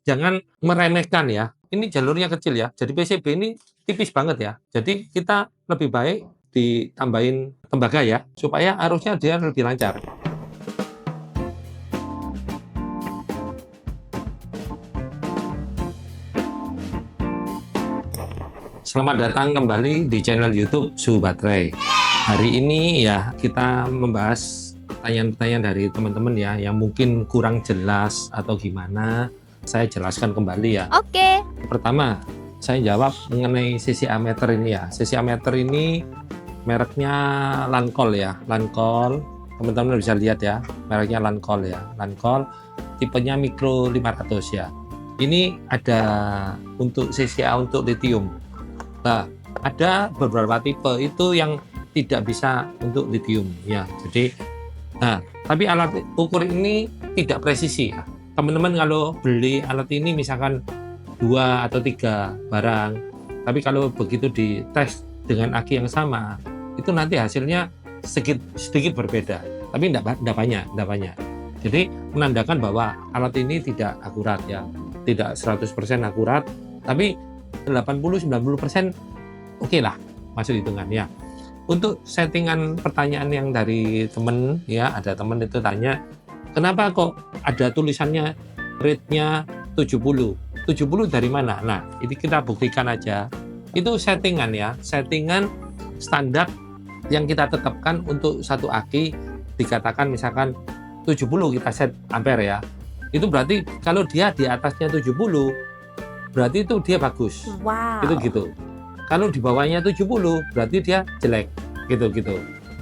jangan meremehkan ya. Ini jalurnya kecil ya. Jadi PCB ini tipis banget ya. Jadi kita lebih baik ditambahin tembaga ya, supaya arusnya dia lebih lancar. Selamat datang kembali di channel YouTube Suhu Baterai. Hari ini ya kita membahas pertanyaan-pertanyaan dari teman-teman ya yang mungkin kurang jelas atau gimana. Saya jelaskan kembali ya. Oke. Pertama, saya jawab mengenai CCA meter ini ya. CCA meter ini mereknya Lancol ya. Lancol, teman-teman bisa lihat ya. Mereknya Lancol ya. Lancol tipenya Micro 500 ya. Ini ada untuk CCA untuk lithium. Nah, ada beberapa tipe itu yang tidak bisa untuk lithium ya. Jadi, nah, tapi alat ukur ini tidak presisi ya. Teman-teman kalau beli alat ini misalkan 2 atau 3 barang, tapi kalau begitu dites dengan aki yang sama, itu nanti hasilnya sedikit berbeda, tapi tidak banyak. Jadi menandakan bahwa alat ini tidak akurat ya, tidak 100% akurat, tapi 80-90% oke lah masuk hitungan ya. Untuk settingan pertanyaan yang dari temen ya, ada temen itu tanya, kenapa kok ada tulisannya rate-nya 70 dari mana? Nah, ini kita buktikan aja. Itu settingan ya, settingan standar yang kita tetapkan untuk satu aki. Dikatakan misalkan 70 kita set ampere ya. Itu berarti kalau dia di atasnya 70, berarti itu dia bagus. Wow. Itu gitu. Kalau di bawahnya 70, berarti dia jelek. Gitu.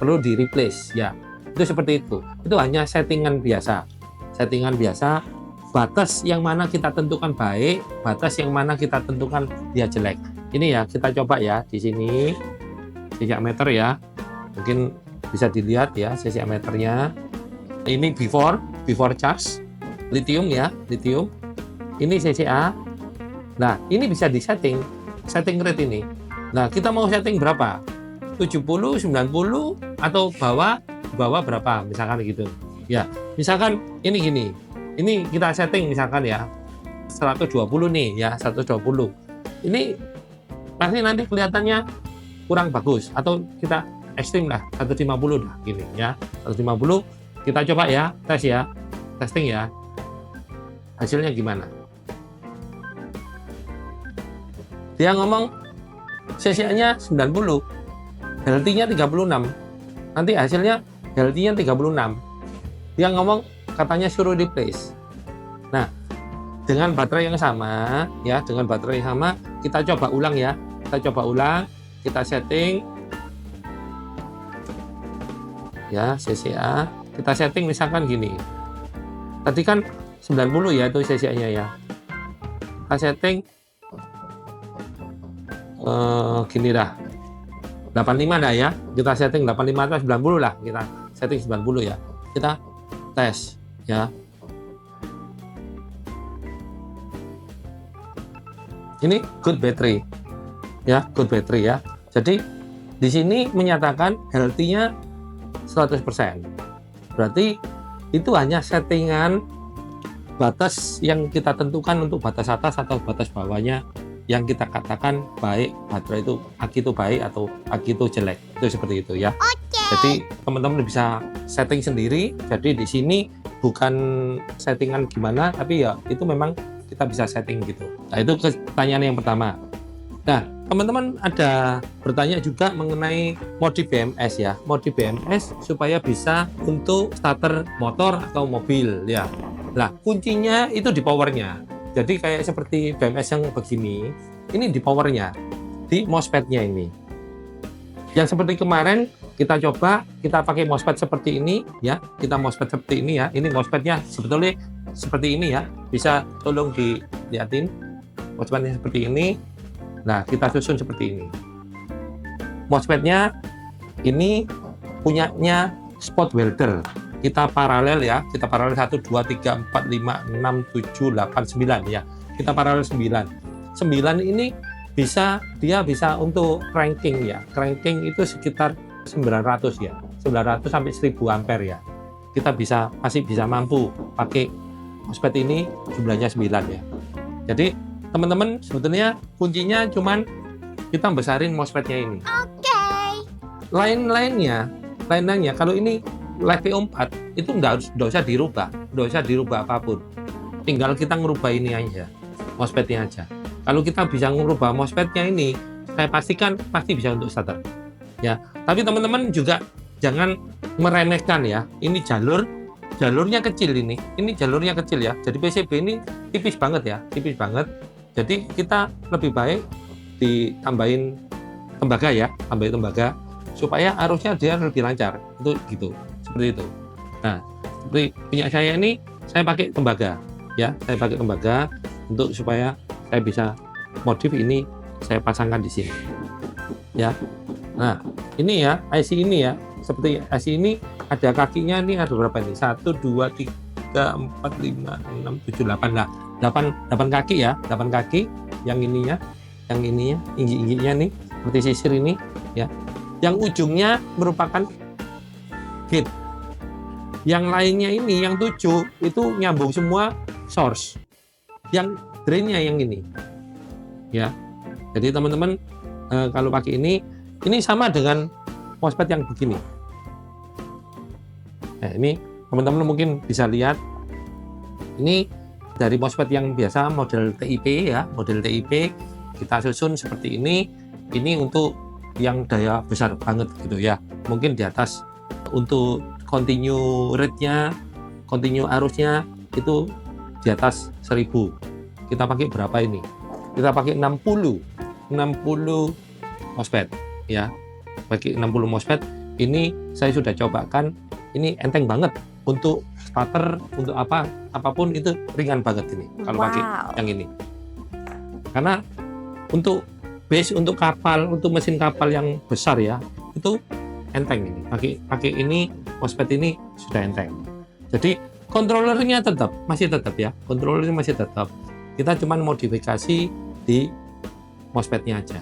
Perlu di replace ya. Itu seperti itu. Itu hanya settingan biasa. Settingan biasa. Batas yang mana kita tentukan baik, batas yang mana kita tentukan dia jelek. Ini ya, kita coba ya di sini CCA meter ya. Mungkin bisa dilihat ya CCA meternya. Ini before charge lithium ya, lithium. Ini CCA. Nah, ini bisa disetting, setting rate ini. Nah, kita mau setting berapa? 70, 90 atau bawah berapa? Misalkan gitu. Ya, misalkan ini gini. Ini kita setting misalkan ya 120 nih ya, 120. Ini pasti nanti kelihatannya kurang bagus atau kita ekstrim lah 150 dah gini ya. 150 kita coba ya, tes ya. Testing ya. Hasilnya gimana? Dia ngomong CCA-nya 90, healthy-nya 36. Nanti hasilnya healthy-nya 36. Dia ngomong katanya suruh replace. Nah, dengan baterai yang sama ya, dengan baterai yang sama kita coba ulang ya. Kita coba ulang, kita setting ya CCA. Kita setting misalkan gini. Tadi kan 90 ya itu CCA-nya ya. Kita setting gini dah 85 dah ya, kita setting 85 atau 90 lah, kita setting 90 ya, kita tes ya. Ini good battery ya, good battery ya. Jadi di sini menyatakan healthy-nya 100%. Berarti itu hanya settingan batas yang kita tentukan untuk batas atas atau batas bawahnya yang kita katakan baik baterai itu, aki itu baik atau aki itu jelek. Itu seperti itu ya. Jadi teman-teman bisa setting sendiri. Jadi di sini bukan settingan gimana, tapi ya itu memang kita bisa setting gitu. Nah, itu pertanyaan yang pertama. Nah, teman-teman ada bertanya juga mengenai modif BMS ya. Modif BMS supaya bisa untuk starter motor atau mobil ya. Nah, kuncinya itu di powernya. Jadi kayak seperti BMS yang begini, ini di powernya, di MOSFET-nya ini. Yang seperti kemarin kita coba, kita pakai MOSFET seperti ini ya, kita MOSFET seperti ini ya. Ini MOSFET-nya sebetulnya seperti ini ya. Bisa tolong dilihatin MOSFET-nya seperti ini. Nah, kita susun seperti ini. MOSFET-nya ini punyanya spot welder. Kita paralel ya, kita paralel 1, 2, 3, 4, 5, 6, 7, 8, 9 ya. Kita paralel 9. 9 ini dia bisa untuk cranking ya. Cranking itu sekitar 900 ya. 900 sampai 1000 ampere ya. Kita masih bisa mampu pakai MOSFET ini jumlahnya 9 ya. Jadi teman-teman sebetulnya kuncinya cuman kita besarin MOSFET-nya ini. Lain-lainnya kalau ini LiFePO4 itu nggak usah dirubah apapun. Tinggal kita ngerubah ini aja, MOSFET-nya aja. Kalau kita bisa ngerubah MOSFET-nya ini, saya pastikan pasti bisa untuk starter. Ya, tapi teman-teman juga jangan meremehkan ya. Ini jalurnya kecil ini jalurnya kecil ya. Jadi PCB ini tipis banget ya, tipis banget. Jadi kita lebih baik ditambahin tembaga ya, tambahin tembaga supaya arusnya dia lebih lancar. Itu gitu, seperti itu. Nah, seperti punya saya ini, saya pakai tembaga ya, saya pakai tembaga untuk supaya saya bisa modif ini, saya pasangkan di sini ya. Nah, ini ya IC ini ya, seperti IC ini ada kakinya, ini ada berapa ini? 1, 2, 3, 4, 5, 6, 7, 8 lah. 8 kaki ya, 8 kaki yang ininya, inggi-ingginya nih seperti sisir ini ya. Yang ujungnya merupakan gate. Yang lainnya ini yang 7 itu nyambung semua source. Yang drainnya yang ini. Ya. Jadi teman-teman kalau pakai ini sama dengan MOSFET yang begini. Nah, ini teman-teman mungkin bisa lihat ini dari MOSFET yang biasa model TIP ya, model TIP kita susun seperti ini untuk yang daya besar banget gitu ya, mungkin di atas. Untuk continue rate-nya, continue arusnya itu di atas 1000. Kita pakai berapa ini? Kita pakai 60 MOSFET ya, pakai 60 MOSFET. Ini saya sudah cobakan, ini enteng banget untuk starter, untuk apapun itu ringan banget ini kalau pakai yang ini. Karena untuk base, untuk kapal, untuk mesin kapal yang besar ya, itu enteng ini. Pakai ini MOSFET ini sudah enteng. Jadi controllernya masih tetap ya. Controllernya masih tetap. Kita cuman modifikasi di MOSFET-nya aja.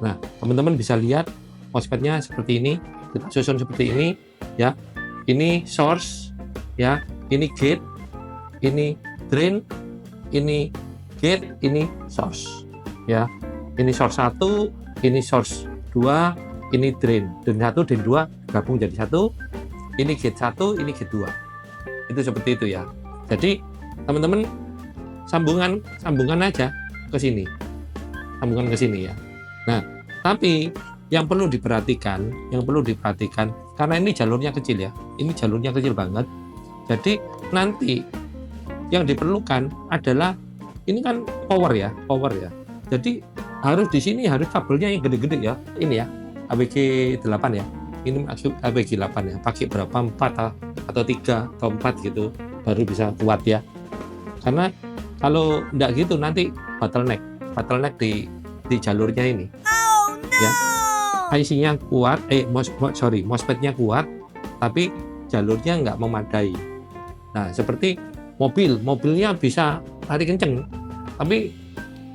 Nah, teman-teman bisa lihat MOSFET-nya seperti ini. Kita susun seperti ini ya. Ini source ya, ini gate, ini drain, ini gate, ini source ya. Ini source 1, ini source 2, ini drain 1, drain 2 gabung jadi 1. Ini gate 1, ini gate 2. Itu seperti itu ya. Jadi teman-teman sambungan aja ke sini. Sambungan ke sini ya. Nah, tapi yang perlu diperhatikan karena ini jalurnya kecil ya. Ini jalurnya kecil banget. Jadi nanti yang diperlukan adalah ini kan power ya. Jadi harus di sini harus kabelnya yang gede-gede ya. Ini ya, ABG 8 ya. Ini maksud ABG 8 ya. Pakai berapa? 4 atau 3 atau 4 gitu baru bisa kuat ya. Karena kalau enggak gitu nanti bottleneck di jalurnya ini. Ya. IC-nya kuat, MOSFET-nya kuat, tapi jalurnya nggak memadai. Nah, seperti mobilnya bisa lari kenceng, tapi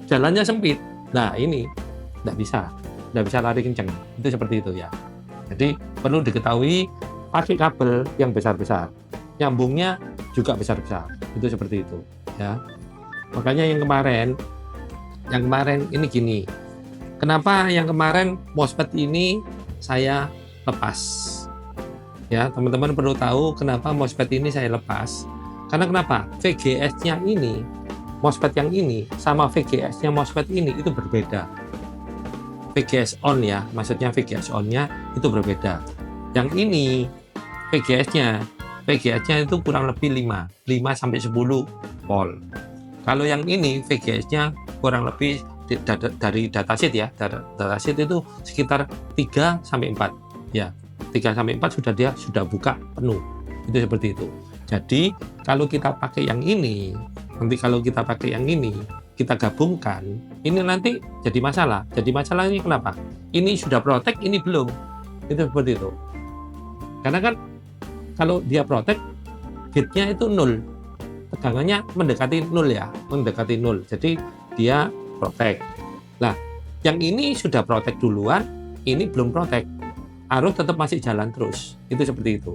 jalannya sempit. Nah, ini nggak bisa lari kenceng. Itu seperti itu ya. Jadi perlu diketahui pakai kabel yang besar-besar, nyambungnya juga besar-besar. Itu seperti itu ya. Makanya yang kemarin ini gini. Kenapa yang kemarin MOSFET ini saya lepas? Ya, teman-teman perlu tahu kenapa MOSFET ini saya lepas. Karena kenapa? VGS-nya ini, MOSFET yang ini sama VGS-nya MOSFET ini itu berbeda. VGS on ya, maksudnya VGS on-nya itu berbeda. Yang ini VGS-nya itu kurang lebih 5 sampai 10 volt. Kalau yang ini VGS-nya kurang lebih dari datasheet ya, datasheet itu sekitar 3 sampai 4 ya. 3 sampai 4 sudah buka penuh. Itu seperti itu. Jadi kalau kita pakai yang ini, kita gabungkan, ini nanti jadi masalah. Jadi masalahnya kenapa? Ini sudah protect, ini belum. Itu seperti itu. Karena kan kalau dia protect, gate-nya itu 0. Tegangannya mendekati 0 ya, mendekati 0. Jadi dia protect. Nah, yang ini sudah protect duluan, ini belum protect. Arus tetap masih jalan terus. Itu seperti itu.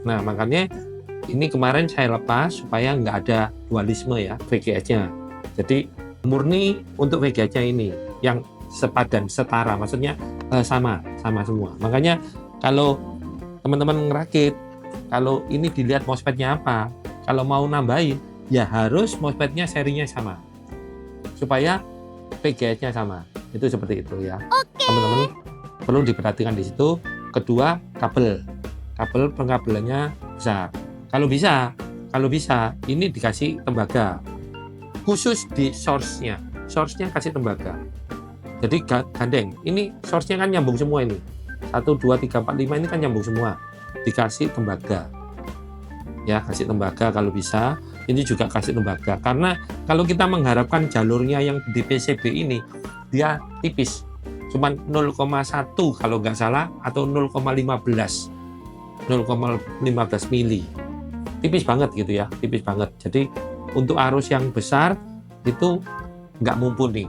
Nah, makanya ini kemarin saya lepas supaya nggak ada dualisme ya VGS-nya. Jadi murni untuk VGA-nya ini yang sepadan, setara, maksudnya sama semua. Makanya kalau teman-teman ngerakit, kalau ini dilihat MOSFET-nya apa, kalau mau nambahin ya harus MOSFET-nya serinya sama supaya VGA-nya sama. Itu seperti itu ya. Teman-teman perlu diperhatikan di situ. Kedua, kabel pengkabelannya besar. Kalau bisa ini dikasih tembaga khusus di source-nya kasih tembaga. Jadi gandeng, ini source-nya kan nyambung semua ini. 1, 2, 3, 4, 5 ini kan nyambung semua. Dikasih tembaga. Ya, kasih tembaga kalau bisa. Ini juga kasih tembaga. Karena kalau kita mengharapkan jalurnya yang di PCB ini, dia tipis. Cuman 0,1 kalau nggak salah, atau 0,15 mili. Tipis banget gitu ya, tipis banget. Jadi untuk arus yang besar itu nggak mumpuni.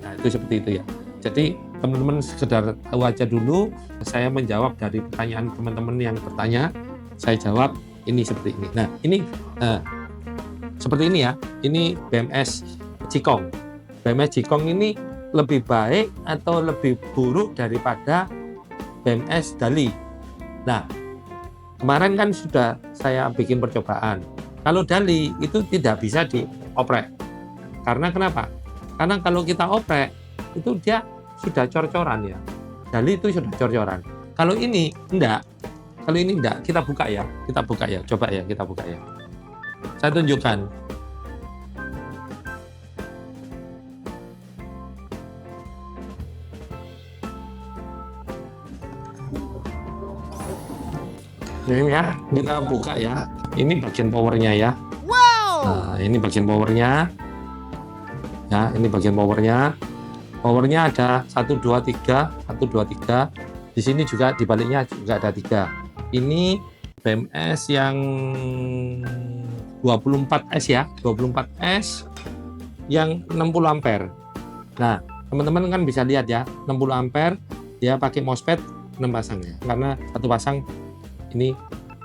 Nah, itu seperti itu ya. Jadi teman-teman sekedar tahu aja dulu. Saya menjawab dari pertanyaan teman-teman yang bertanya, saya jawab ini seperti ini. Nah, ini seperti ini ya. Ini BMS Cikong. BMS Cikong ini lebih baik atau lebih buruk daripada BMS Dali. Nah, kemarin kan sudah saya bikin percobaan. Kalau Dali itu tidak bisa dioprek. Karena kenapa? Karena kalau kita oprek itu dia sudah cor-coran ya. Dali itu sudah cor-coran. Kalau ini enggak. Kalau ini enggak, kita buka ya. Coba ya, kita buka ya. Saya tunjukkan. Ini ya, kita buka ya. Ini bagian powernya ya. Nah, ini bagian powernya. Ya, ini bagian powernya. Powernya ada 1, 2, 3, 1, 2, 3. Di sini juga di baliknya juga ada 3. Ini BMS yang 24S ya, 24S yang 60 ampere. Nah, teman-teman kan bisa lihat ya, 60 ampere dia pakai MOSFET 6 pasang ya. Karena satu pasang ini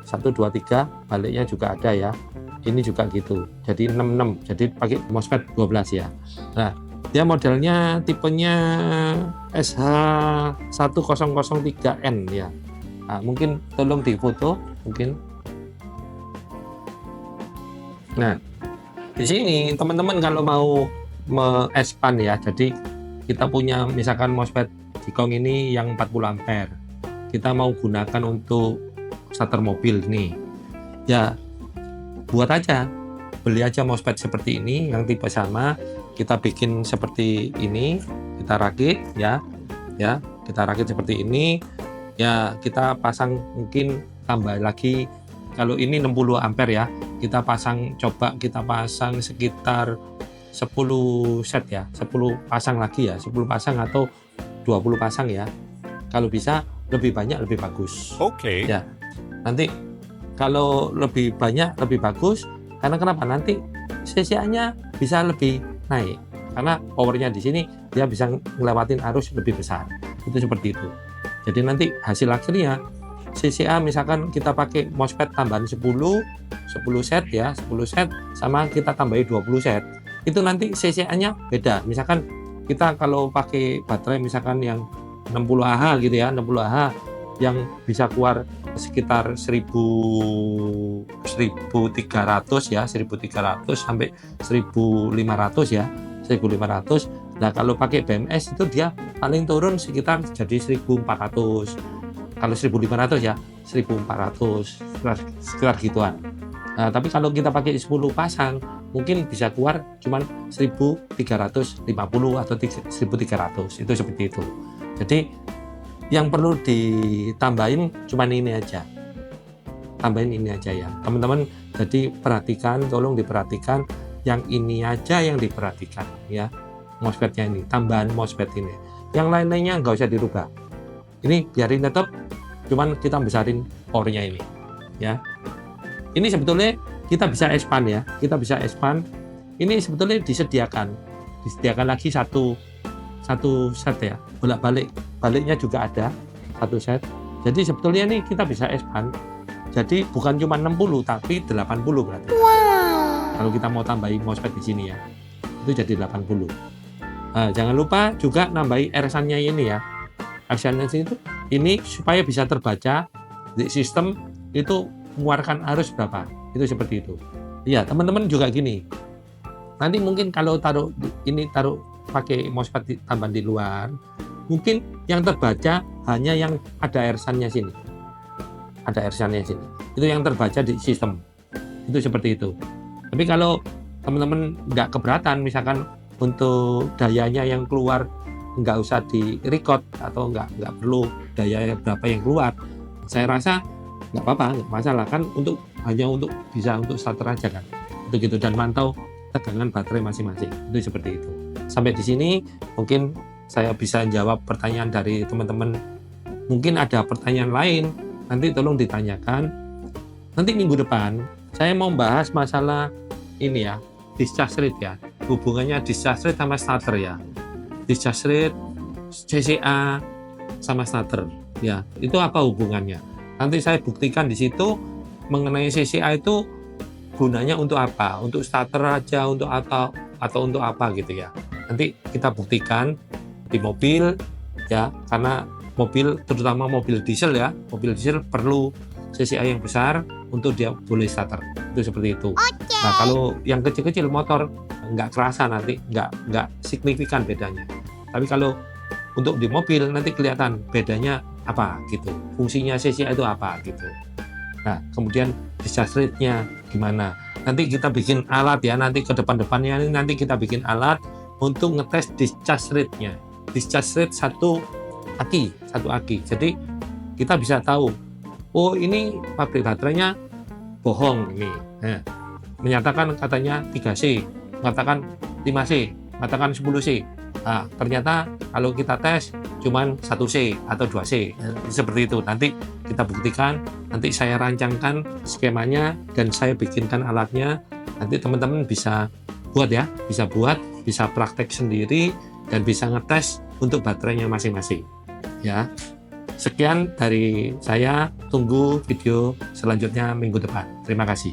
1, 2, 3, baliknya juga ada ya. Ini juga gitu. Jadi 66. Jadi pakai MOSFET 12 ya. Nah, dia modelnya tipenya SH1003N ya. Nah, mungkin tolong difoto mungkin. Nah, di sini teman-teman kalau mau expand ya. Jadi kita punya misalkan MOSFET Cikong ini yang 40 ampere. Kita mau gunakan untuk starter mobil nih. Ya, buat aja. Beli aja MOSFET seperti ini yang tipe sama. Kita bikin seperti ini, kita rakit ya, kita rakit seperti ini ya. Kita pasang mungkin tambah lagi, kalau ini 60 ampere ya, kita pasang sekitar 10 set ya, 10 pasang lagi ya, 10 pasang atau 20 pasang ya. Kalau bisa lebih banyak lebih bagus. Oke. Ya, nanti kalau lebih banyak lebih bagus. Karena kenapa? Nanti CCA-nya bisa lebih naik. Karena powernya di sini dia bisa ngelewatin arus lebih besar. Itu seperti itu. Jadi nanti hasil akhirnya CCA misalkan kita pakai MOSFET tambahan 10 set ya, 10 set sama kita tambahin 20 set. Itu nanti CCA-nya beda. Misalkan kita kalau pakai baterai misalkan yang 60 Ah gitu ya, 60 Ah yang bisa keluar sekitar 1300 ya, 1300 sampai 1500 ya, 1500. Nah, kalau pakai BMS itu dia paling turun sekitar jadi 1400. Kalau 1500 ya, 1400 sekitar gituan. Nah, tapi kalau kita pakai 10 pasang mungkin bisa keluar cuman 1350 atau 1300. Itu seperti itu. Jadi yang perlu ditambahin cuman ini aja, tambahin ini aja ya teman-teman. Jadi perhatikan, tolong diperhatikan yang ini aja yang diperhatikan ya, MOSFET-nya ini, tambahan MOSFET ini. Yang lain-lainnya nggak usah dirubah, ini biarin tetap, cuman kita besarin powernya ini ya. Ini sebetulnya kita bisa expand ya, kita bisa expand. Ini sebetulnya disediakan lagi satu set ya, baliknya juga ada satu set. Jadi sebetulnya ini kita bisa expand. Jadi bukan cuma 60 tapi 80 berarti. Wow. Kalau kita mau tambahin MOSFET di sini ya. itu jadi 80. Nah, jangan lupa juga nambahi RSA-nya ini ya. RSA-nya itu ini supaya bisa terbaca di sistem itu mengeluarkan arus berapa. Itu seperti itu. Iya, teman-teman juga gini. Nanti mungkin kalau taruh pakai MOSFET tambah di luar, mungkin yang terbaca hanya yang ada RSA-nya sini. Ada RSA-nya sini. Itu yang terbaca di sistem. Itu seperti itu. Tapi kalau teman-teman nggak keberatan, misalkan untuk dayanya yang keluar nggak usah di record atau nggak perlu daya berapa yang keluar, saya rasa nggak apa-apa, nggak masalah kan, hanya untuk bisa untuk starter aja kan, untuk gitu, dan mantau tegangan baterai masing-masing. Itu seperti itu. Sampai di sini mungkin saya bisa jawab pertanyaan dari teman-teman. Mungkin ada pertanyaan lain, nanti tolong ditanyakan. Nanti minggu depan saya mau bahas masalah ini ya, discharge rate ya, hubungannya discharge rate sama starter ya, discharge rate, CCA sama starter ya, itu apa hubungannya? Nanti saya buktikan di situ mengenai CCA itu gunanya untuk apa, untuk starter aja, untuk atau untuk apa gitu ya. Nanti kita buktikan di mobil ya, karena mobil, terutama mobil diesel ya, mobil diesel perlu CCA yang besar untuk dia boleh starter. Itu seperti itu. Nah, kalau yang kecil-kecil motor nggak kerasa, nanti nggak signifikan bedanya. Tapi kalau untuk di mobil nanti kelihatan bedanya apa gitu, fungsinya CCA itu apa gitu. Nah, kemudian discharge rate-nya gimana? Nanti kita bikin alat ya, nanti ke depan-depannya ini nanti kita bikin alat untuk ngetes discharge rate-nya. Discharge rate satu aki. Jadi kita bisa tahu, oh ini pabrik baterainya bohong ini. Nah, menyatakan katanya 3C, mengatakan 5C, mengatakan 10C. Nah, ternyata kalau kita tes cuman 1C atau 2C. Seperti itu. Nanti kita buktikan, nanti saya rancangkan skemanya dan saya bikinkan alatnya. Nanti teman-teman bisa buat ya, bisa praktek sendiri dan bisa ngetes untuk baterainya masing-masing. Ya. Sekian dari saya, tunggu video selanjutnya minggu depan. Terima kasih.